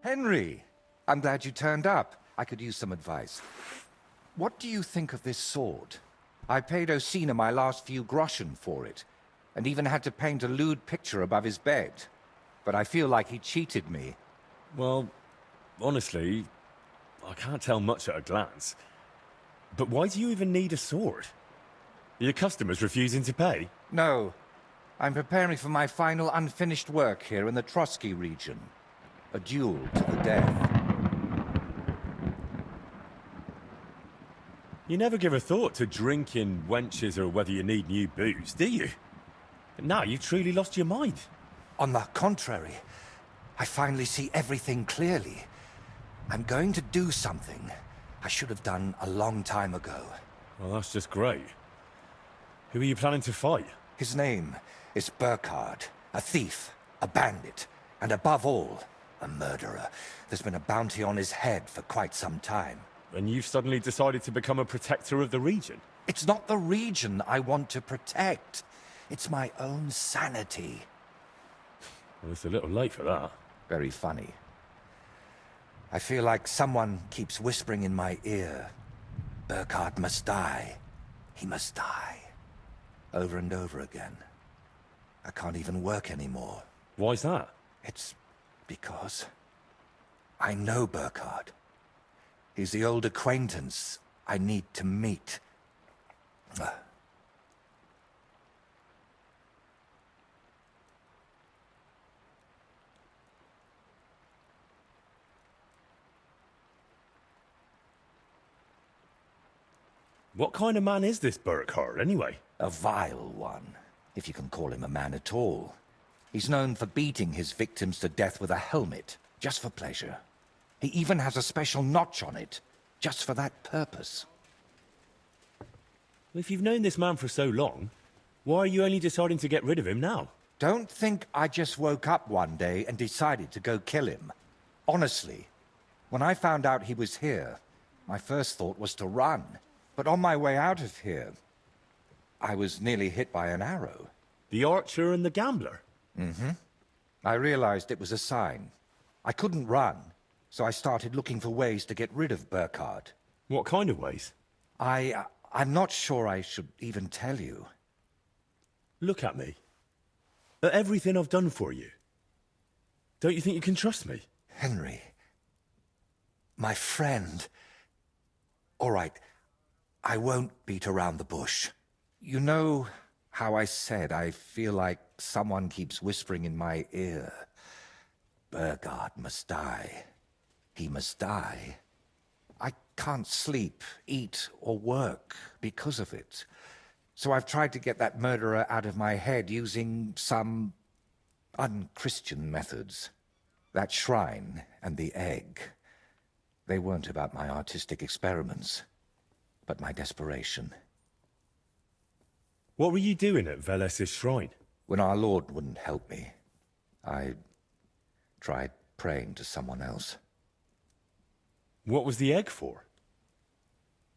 Henry! I'm glad you turned up. I could use some advice. What do you think of this sword? I paid Osina my last few groschen for it, and even had to paint a lewd picture above his bed. But I feel like he cheated me. Well, honestly, I can't tell much at a glance. But why do you even need a sword? Are your customers refusing to pay? No. I'm preparing for my final unfinished work here in the Trotsky region. A duel to the death. You never give a thought to drinking, wenches, or whether you need new booze, do you? But now you've truly lost your mind. On the contrary, I finally see everything clearly. I'm going to do something I should have done a long time ago. Well, that's just great. Who are you planning to fight? His name is Burkhard, a thief, a bandit, and above all, a murderer. There's been a bounty on his head for quite some time. And you've suddenly decided to become a protector of the region? It's not the region I want to protect. It's my own sanity. Well, it's a little late for that. Very funny. I feel like someone keeps whispering in my ear, Burkhard must die. He must die. Over and over again. I can't even work anymore. Why's that? It's because I know Burkhard. He's the old acquaintance I need to meet. What kind of man is this Burkhard, anyway? A vile one, if you can call him a man at all. He's known for beating his victims to death with a helmet, just for pleasure. He even has a special notch on it, just for that purpose. If you've known this man for so long, why are you only deciding to get rid of him now? Don't think I just woke up one day and decided to go kill him. Honestly, when I found out he was here, my first thought was to run. But on my way out of here, I was nearly hit by an arrow. The archer and the gambler? Mm-hmm. I realized it was a sign. I couldn't run, so I started looking for ways to get rid of Burkhard. What kind of ways? I'm not sure I should even tell you. Look at me. At everything I've done for you. Don't you think you can trust me? Henry. My friend. All right, I won't beat around the bush. You know how I said I feel like someone keeps whispering in my ear, Burkhard must die. He must die. I can't sleep, eat, or work because of it. So I've tried to get that murderer out of my head using some unchristian methods. That shrine and the egg, they weren't about my artistic experiments, but my desperation. What were you doing at Veles's shrine? When our Lord wouldn't help me, I tried praying to someone else. What was the egg for?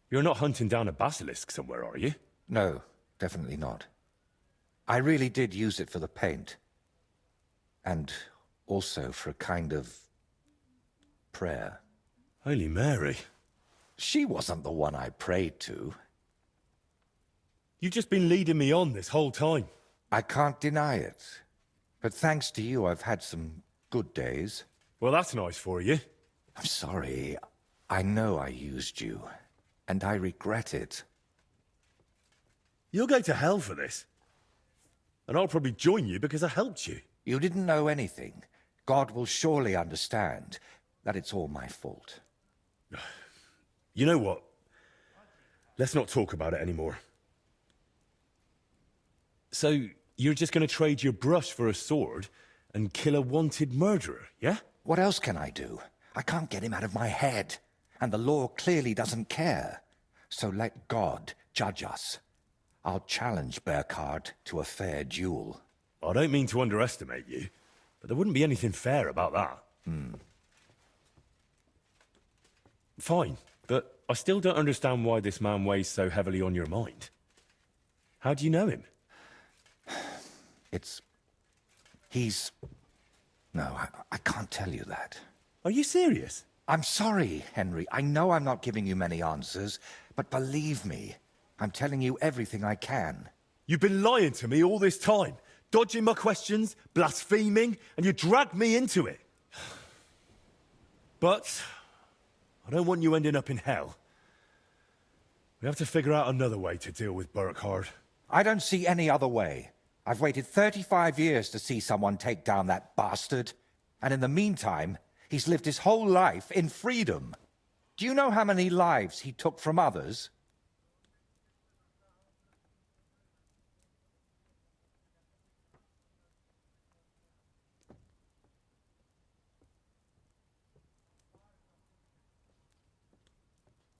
You're not hunting down a basilisk somewhere, are you? No, definitely not. I really did use it for the paint. And also for a kind of prayer. Holy Mary. She wasn't the one I prayed to. You've just been leading me on this whole time. I can't deny it. But thanks to you, I've had some good days. Well, that's nice for you. I'm sorry. I know I used you. And I regret it. You'll go to hell for this. And I'll probably join you because I helped you. You didn't know anything. God will surely understand that it's all my fault. You know what? Let's not talk about it anymore. So, you're just going to trade your brush for a sword and kill a wanted murderer, yeah? What else can I do? I can't get him out of my head. And the law clearly doesn't care. So let God judge us. I'll challenge Burkhard to a fair duel. I don't mean to underestimate you, but there wouldn't be anything fair about that. Fine, but I still don't understand why this man weighs so heavily on your mind. How do you know him? No, I can't tell you that. Are you serious? I'm sorry, Henry. I know I'm not giving you many answers, but believe me, I'm telling you everything I can. You've been lying to me all this time, dodging my questions, blaspheming, and you dragged me into it. But I don't want you ending up in hell. We have to figure out another way to deal with Burkhard. I don't see any other way. I've waited 35 years to see someone take down that bastard. And in the meantime, he's lived his whole life in freedom. Do you know how many lives he took from others?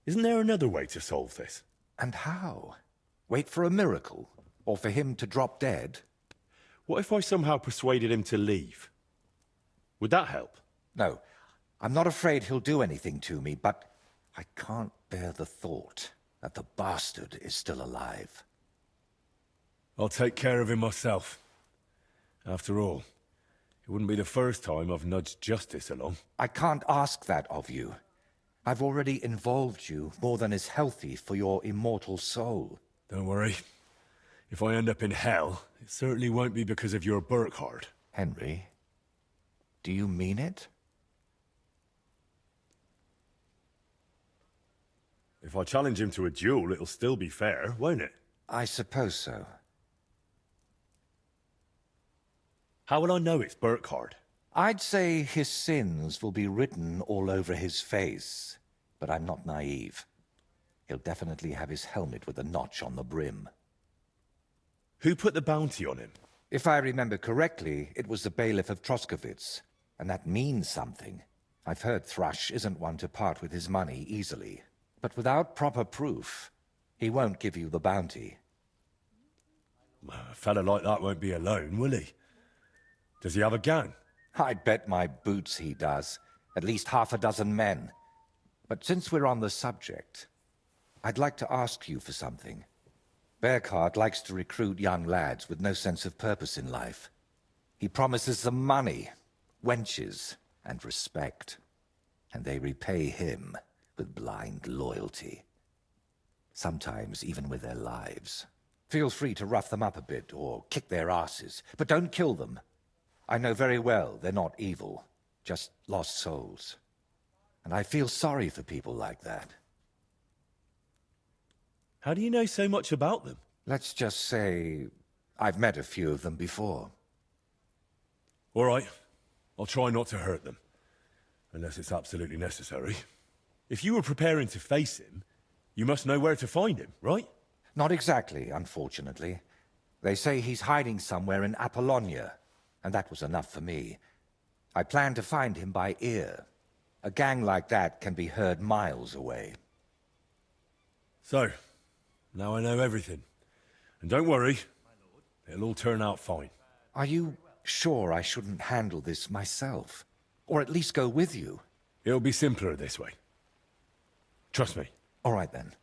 Isn't there another way to solve this? And how? Wait for a miracle? Or for him to drop dead? What if I somehow persuaded him to leave? Would that help? No, I'm not afraid he'll do anything to me, but I can't bear the thought that the bastard is still alive. I'll take care of him myself. After all, it wouldn't be the first time I've nudged justice along. I can't ask that of you. I've already involved you more than is healthy for your immortal soul. Don't worry. If I end up in hell, it certainly won't be because of your Burkhard. Henry, do you mean it? If I challenge him to a duel, it'll still be fair, won't it? I suppose so. How will I know it's Burkhard? I'd say his sins will be written all over his face, but I'm not naive. He'll definitely have his helmet with a notch on the brim. Who put the bounty on him? If I remember correctly, it was the bailiff of Troskowitz, and that means something. I've heard Thrush isn't one to part with his money easily, but without proper proof, he won't give you the bounty. A fella like that won't be alone, will he? Does he have a gang? I'd bet my boots he does. At least half a dozen men. But since we're on the subject, I'd like to ask you for something. Burkhard likes to recruit young lads with no sense of purpose in life. He promises them money, wenches, and respect. And they repay him with blind loyalty. Sometimes even with their lives. Feel free to rough them up a bit or kick their asses, but don't kill them. I know very well they're not evil, just lost souls. And I feel sorry for people like that. How do you know so much about them? Let's just say I've met a few of them before. All right. I'll try not to hurt them. Unless it's absolutely necessary. If you were preparing to face him, you must know where to find him, right? Not exactly, unfortunately. They say he's hiding somewhere in Apollonia, and that was enough for me. I plan to find him by ear. A gang like that can be heard miles away. So, now I know everything. And don't worry, it'll all turn out fine. Are you sure I shouldn't handle this myself? Or at least go with you? It'll be simpler this way. Trust me. All right then.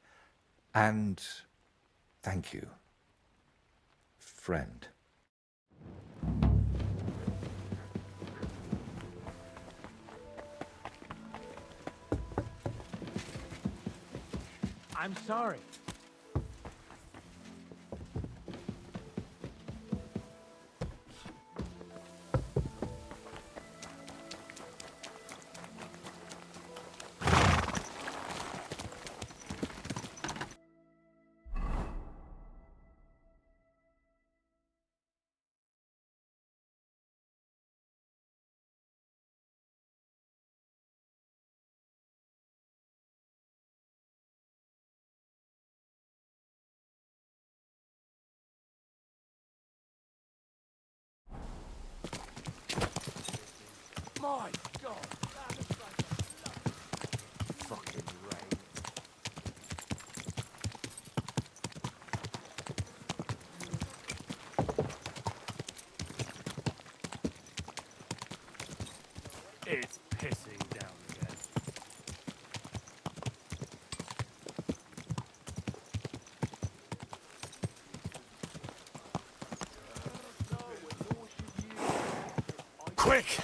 And thank you, friend. I'm sorry. My God, that looks like a fucking rain. It's pissing down again. Quick!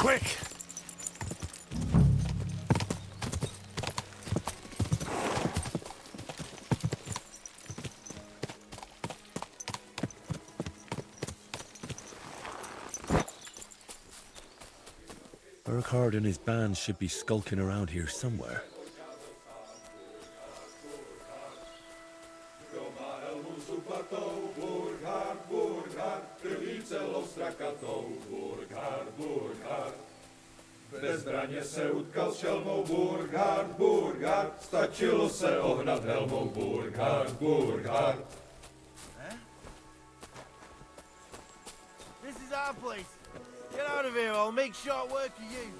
Quick! Burkhard and his band should be skulking around here somewhere. Bez zbraně se utkal s šelmou Burkhard, Burkhard, stačilo se ohnat helmou Burkhard, Burkhard. This is our place. Get out of here, I'll make short work of you.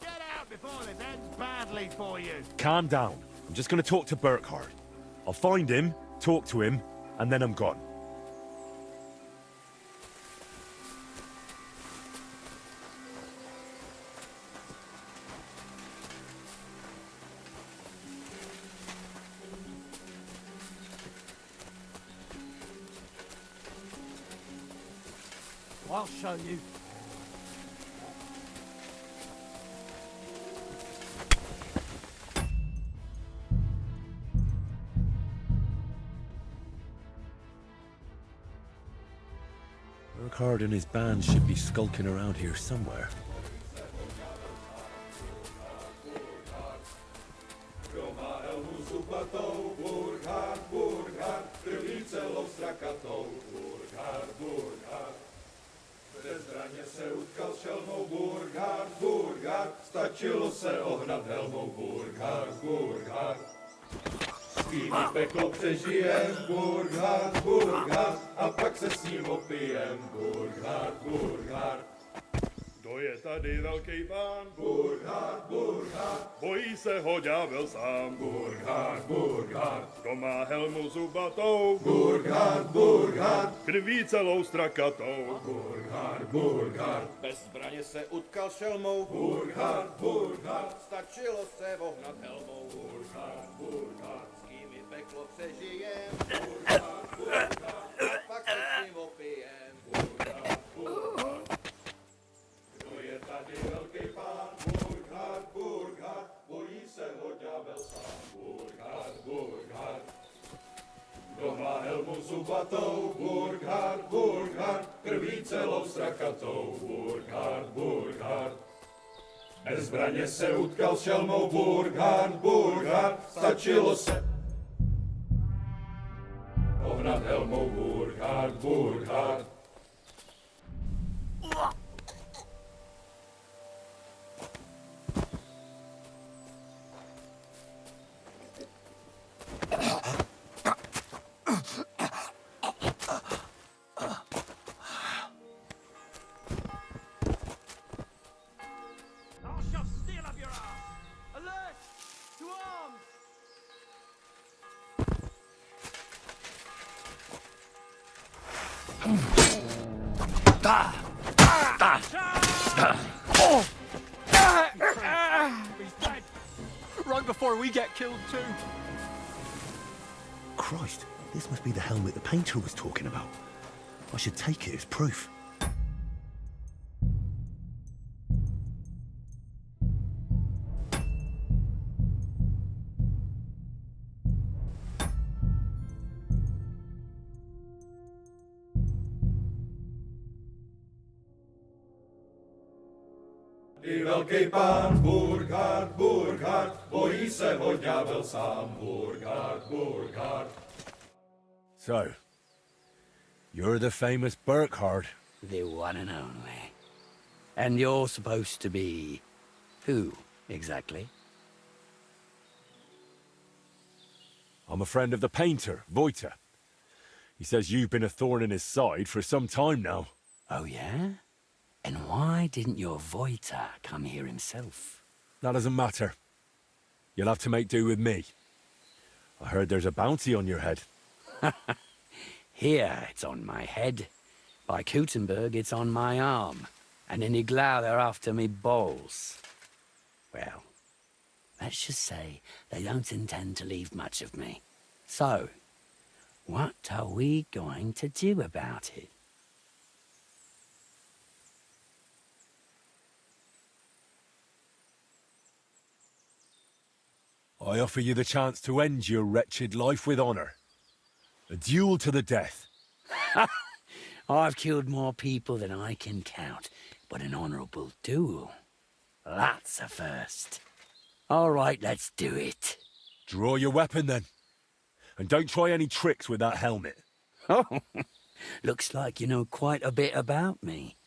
Get out before this ends badly for you. Calm down. I'm just gonna talk to Burkhard. I'll find him, talk to him, and then I'm gone. I'll show you. Burkhard and his band should be skulking around here somewhere. Burkhard, Burkhard, krví celou strakatou, Burkhard, Burkhard. Bez zbraně se utkal s šelmou Burkhard, Burkhard, stačilo se ohnat helmou Burkhard, Burkhard. Skývý peklo přežijem, Burkhard, Burkhard, a pak se s ním opijem, Burkhard, Burkhard. Kdo je tady velký pán? Burkhard, Burkhard, Bojí se ho ďábel sám. Burkhard, Burkhard, Kdo má helmu zubatou? Burkhard, Burkhard, Krví celou strakatou. Burkhard, Burkhard. Bez zbraně se utkal šelmou, Burkhard, Burkhard, stačilo se vohnat helmou. Burkhard, Burkhard, S kým i peklo přežijem, a pak se s ním opijem. kdo je tady velký pán? Burkhard, Burkhard, bojí se ho ďábel sám. Burkhard, Burkhard, kdo má helmu zubatou? Burkhard, Burkhard, krví celou strakatou. Burkhard, Burkhard, bez zbraně se utkal s šelmou Burkhard, Burkhard, stačilo se ohnat helmou Burkhard, Burkhard. I'll shove steel up your ass. Alert! To arms! He's dead. Right before we get killed too. Christ, this must be the helmet the painter was talking about. I should take it as proof. I velký pán Burkhard, Burkhard, bojí se ho ďábel sám. Burkhard, Burkhard. So, you're the famous Burkhard. The one and only. And you're supposed to be... who, exactly? I'm a friend of the painter, Voita. He says you've been a thorn in his side for some time now. Oh, yeah? And why didn't your Voita come here himself? That doesn't matter. You'll have to make do with me. I heard there's a bounty on your head. Here, it's on my head. By Gutenberg, it's on my arm. And in Iglau, they're after me balls. Well, let's just say they don't intend to leave much of me. So, what are we going to do about it? I offer you the chance to end your wretched life with honor. A duel to the death. I've killed more people than I can count, but an honorable duel, that's a first. All right, let's do it. Draw your weapon then. And don't try any tricks with that helmet. Oh, looks like you know quite a bit about me.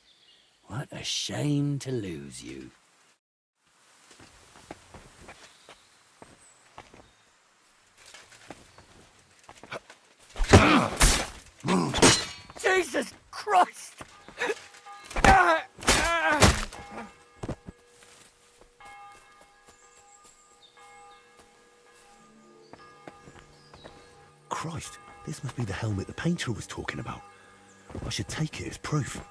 What a shame to lose you. Jesus Christ! Christ, this must be the helmet the painter was talking about. I should take it as proof.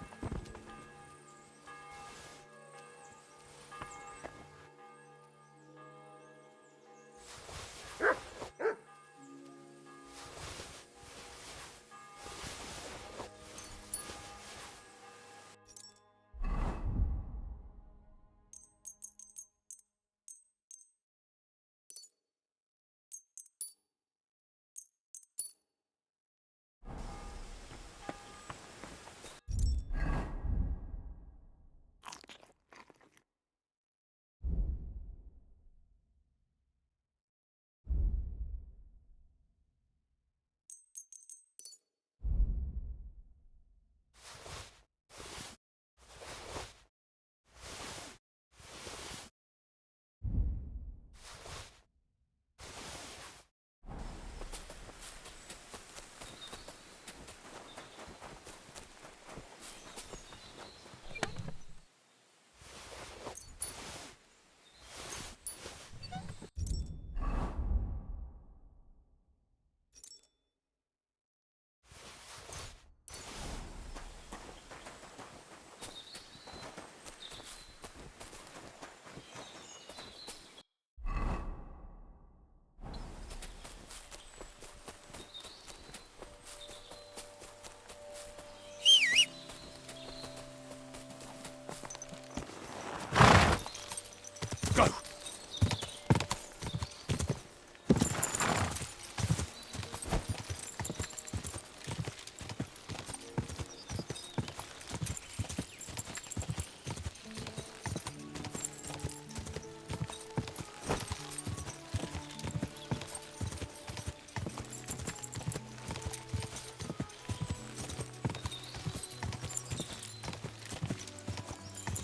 Go!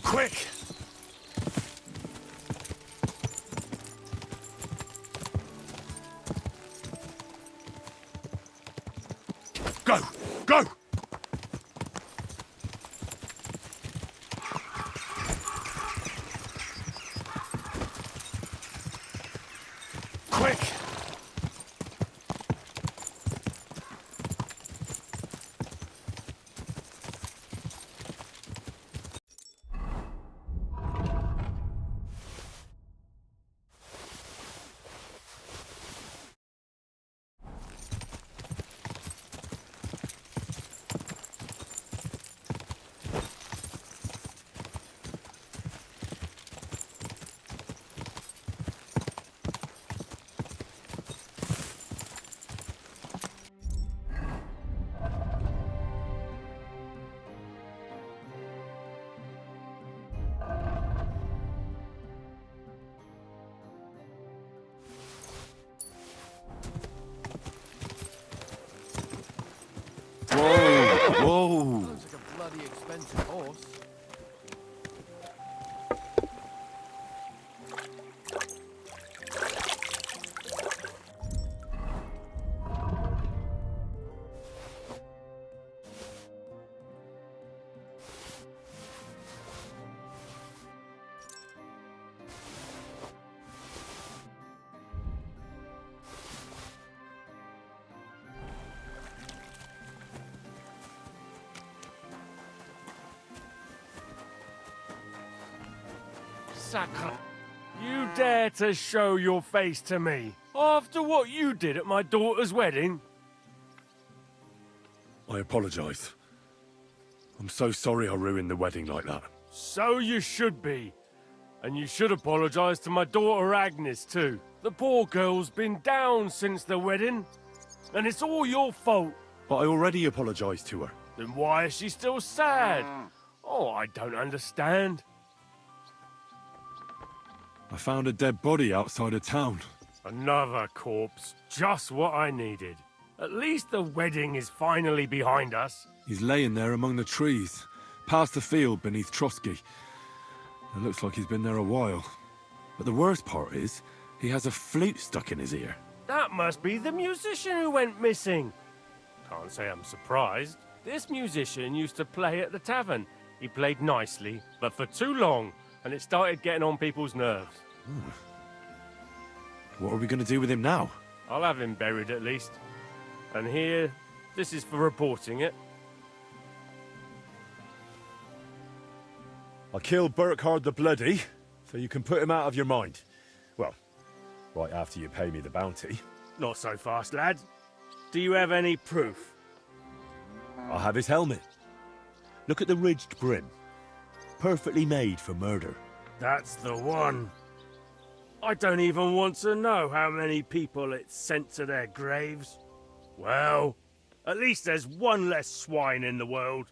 Quick! Go! Go! Quick! Whoa! Sounds like a bloody expensive horse. Sacre. You dare to show your face to me after what you did at my daughter's wedding? I apologize. I'm so sorry I ruined the wedding like that. So you should be. And you should apologise to my daughter Agnes, too. The poor girl's been down since the wedding. And it's all your fault. But I already apologised to her. Then why is she still sad? Oh, I don't understand. I found a dead body outside of town. Another corpse. Just what I needed. At least the wedding is finally behind us. He's laying there among the trees, past the field beneath Trotsky. It looks like he's been there a while. But the worst part is, he has a flute stuck in his ear. That must be the musician who went missing. Can't say I'm surprised. This musician used to play at the tavern. He played nicely, but for too long, and it started getting on people's nerves. What are we going to do with him now? I'll have him buried at least. And here, this is for reporting it. I killed Burkhard the Bloody, so you can put him out of your mind. Well, right after you pay me the bounty. Not so fast, lad. Do you have any proof? I'll have his helmet. Look at the ridged brim. Perfectly made for murder. That's the one. I don't even want to know how many people it's sent to their graves. Well, at least there's one less swine in the world.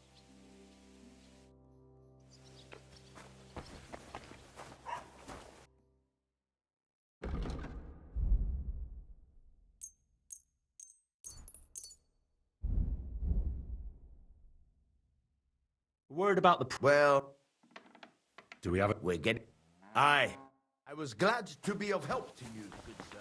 Word about the... Well, Do we have it? we're getting... Aye. I was glad to be of help to you, good sir.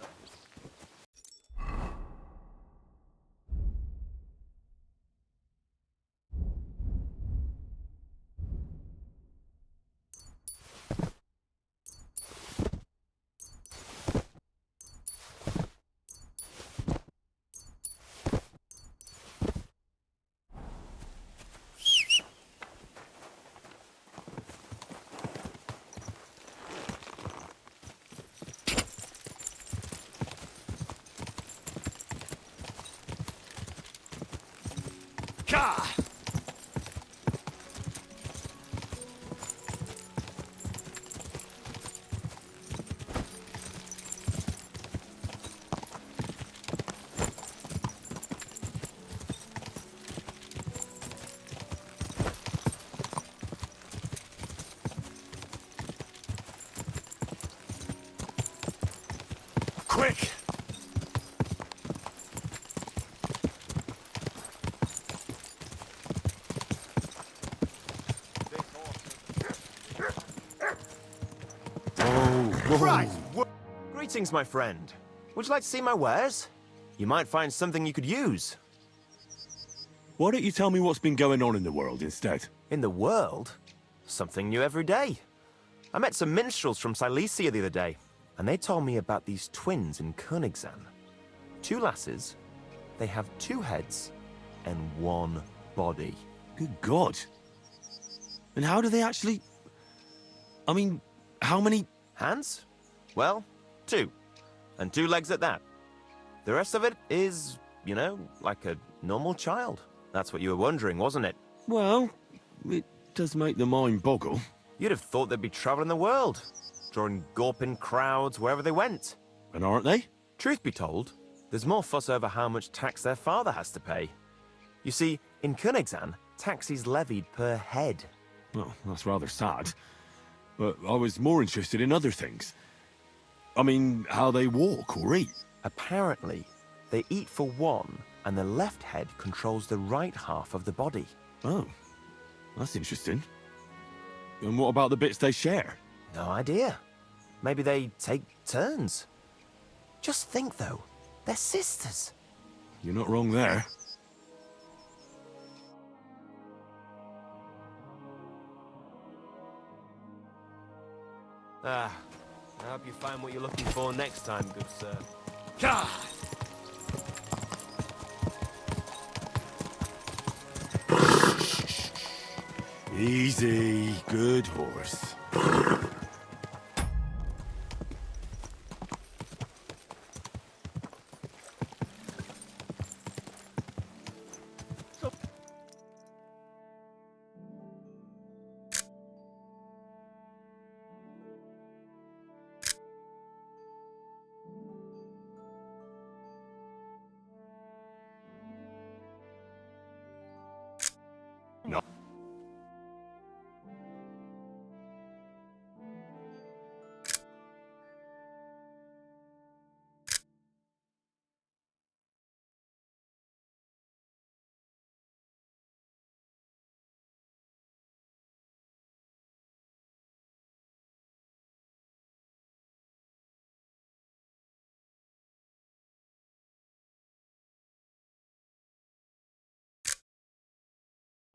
Quick! Right. Greetings, my friend. Would you like to see my wares? You might find something you could use. Why don't you tell me what's been going on in the world instead? In the world? Something new every day. I met some minstrels from Silesia the other day, and they told me about these twins in Königsan. Two lasses, they have two heads and one body. Good God. And how do they actually... I mean, how many... Hands? Well, two. And two legs at that. The rest of it is, you know, like a normal child. That's what you were wondering, wasn't it? Well, it does make the mind boggle. You'd have thought they'd be traveling the world, drawing gawping crowds wherever they went. And aren't they? Truth be told, there's more fuss over how much tax their father has to pay. You see, in Königsan, tax is levied per head. Well, that's rather sad. But I was more interested in other things. I mean, how they walk or eat. Apparently, they eat for one, and the left head controls the right half of the body. Oh, that's interesting. And what about the bits they share? No idea. Maybe they take turns. Just think, though, they're sisters. You're not wrong there. I hope you find what you're looking for next time, good sir. Easy, good horse.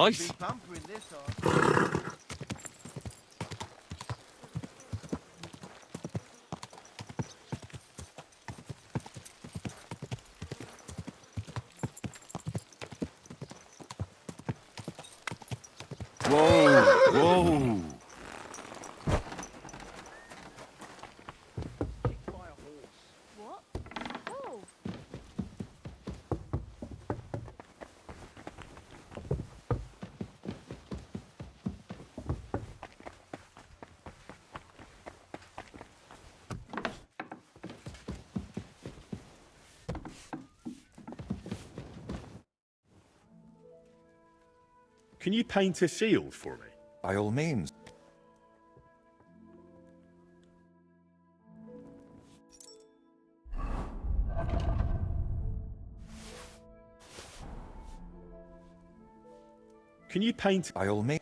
Ice. Pampering this horse. Whoa, whoa. What? Oh. Can you paint a shield for me? By all means. Can you paint... By all means.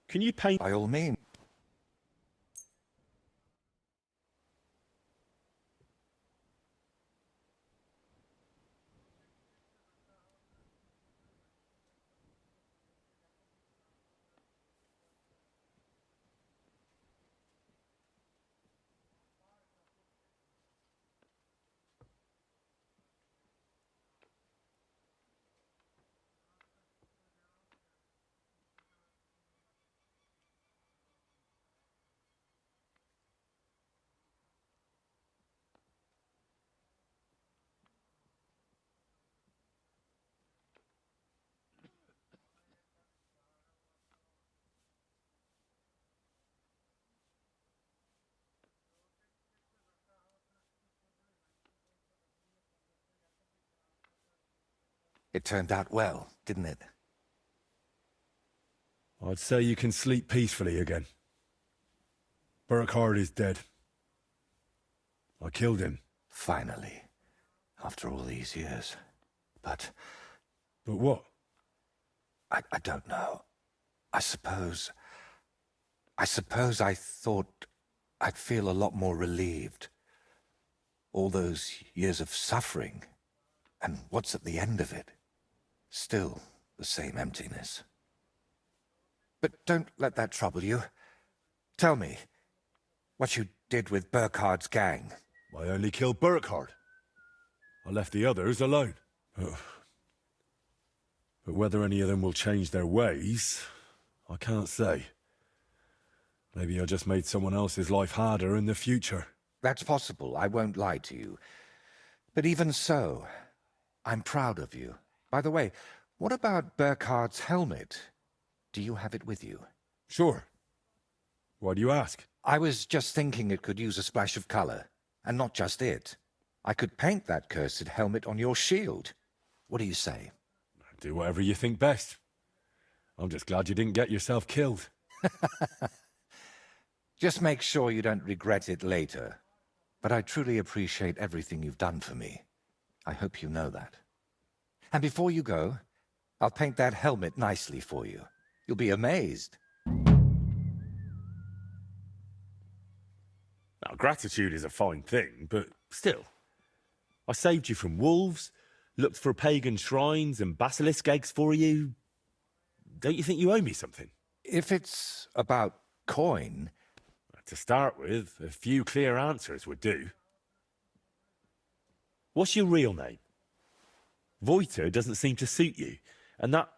Can you paint... By all means. It turned out well, didn't it? I'd say you can sleep peacefully again. Burkhard is dead. I killed him. Finally. After all these years. But But what? I don't know. I suppose I thought I'd feel a lot more relieved. All those years of suffering. And what's at the end of it? Still the same emptiness. But don't let that trouble you. Tell me, what you did with Burkhard's gang. I only killed Burkhard. I left the others alone. But whether any of them will change their ways, I can't say. Maybe I just made someone else's life harder in the future. That's possible, I won't lie to you. But even so, I'm proud of you. By the way, what about Burkhard's helmet? Do you have it with you? Sure. Why do you ask? I was just thinking it could use a splash of color. And not just it. I could paint that cursed helmet on your shield. What do you say? Do whatever you think best. I'm just glad you didn't get yourself killed. Just make sure you don't regret it later. But I truly appreciate everything you've done for me. I hope you know that. And before you go, I'll paint that helmet nicely for you. You'll be amazed. Now, Now, gratitude is a fine thing, but still. I saved you from wolves, looked for pagan shrines and basilisk eggs for you. Don't you think you owe me something? If it's about coin, To start with, a few clear answers would do. What's your real name? Voiter doesn't seem to suit you. And that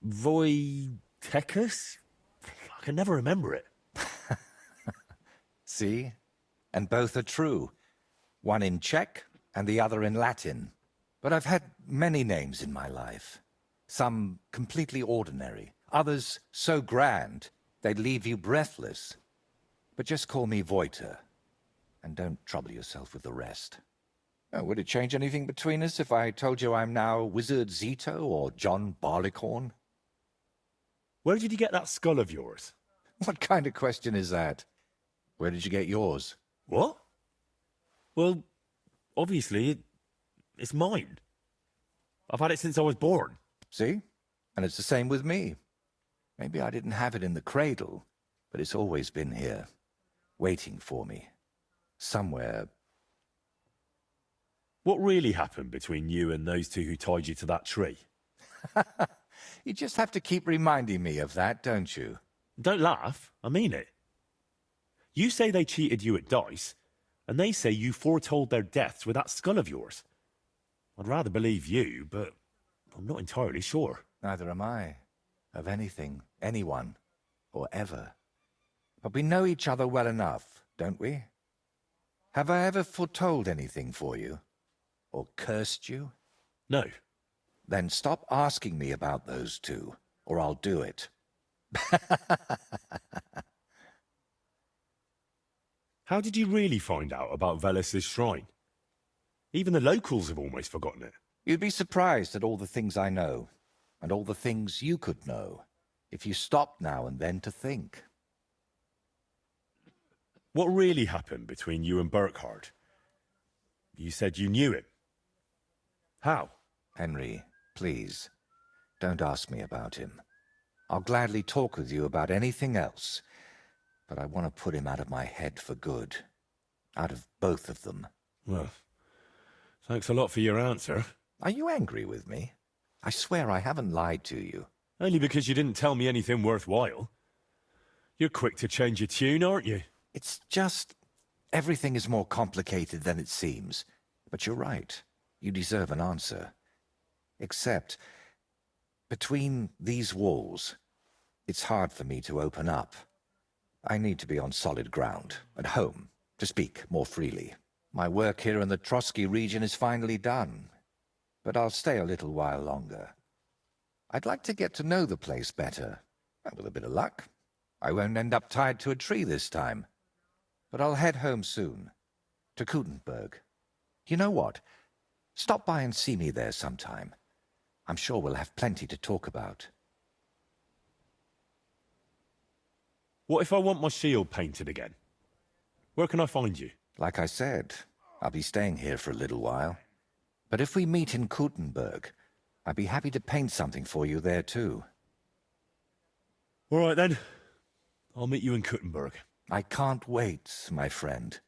Voitechus? I can never remember it. see? And both are true. One in Czech and the other in Latin. But I've had many names in my life. Some completely ordinary. Others so grand, they'd leave you breathless. But just call me Voiter. And don't trouble yourself with the rest. Oh, would it change anything between us if I told you I'm now Wizard Zito or John Barleycorn? Where did you get that skull of yours? What kind of question is that? Where did you get yours? What? Well, obviously, it's mine. I've had it since I was born. See? And it's the same with me. Maybe I didn't have it in the cradle, but it's always been here, waiting for me. Somewhere. What really happened between you and those two who tied you to that tree? You just have to keep reminding me of that, don't you? Don't laugh. I mean it. You say they cheated you at dice, and they say you foretold their deaths with that skull of yours. I'd rather believe you, but I'm not entirely sure. Neither am I. Of anything, anyone, or ever. But we know each other well enough, don't we? Have I ever foretold anything for you? Or cursed you? No. Then stop asking me about those two, or I'll do it. How did you really find out about Velis's shrine? Even the locals have almost forgotten it. You'd be surprised at all the things I know, and all the things you could know, if you stopped now and then to think. What really happened between you and Burkhard? You said you knew him. How? Henry, please, don't ask me about him. I'll gladly talk with you about anything else, but I want to put him out of my head for good. Out of both of them. Well, thanks a lot for your answer. Are you angry with me? I swear I haven't lied to you. Only because you didn't tell me anything worthwhile. You're quick to change your tune, aren't you? It's just... everything is more complicated than it seems. But you're right. You deserve an answer. Except, between these walls, it's hard for me to open up. I need to be on solid ground, at home, to speak more freely. My work here in the Trotsky region is finally done, but I'll stay a little while longer. I'd like to get to know the place better, and with a bit of luck, I won't end up tied to a tree this time. But I'll head home soon, to Kutenberg. You know what? Stop by and see me there sometime. I'm sure we'll have plenty to talk about. What if I want my shield painted again? Where can I find you? Like I said, I'll be staying here for a little while. But if we meet in Kutenberg, I'd be happy to paint something for you there too. All right then. I'll meet you in Kuttenberg. I can't wait, my friend.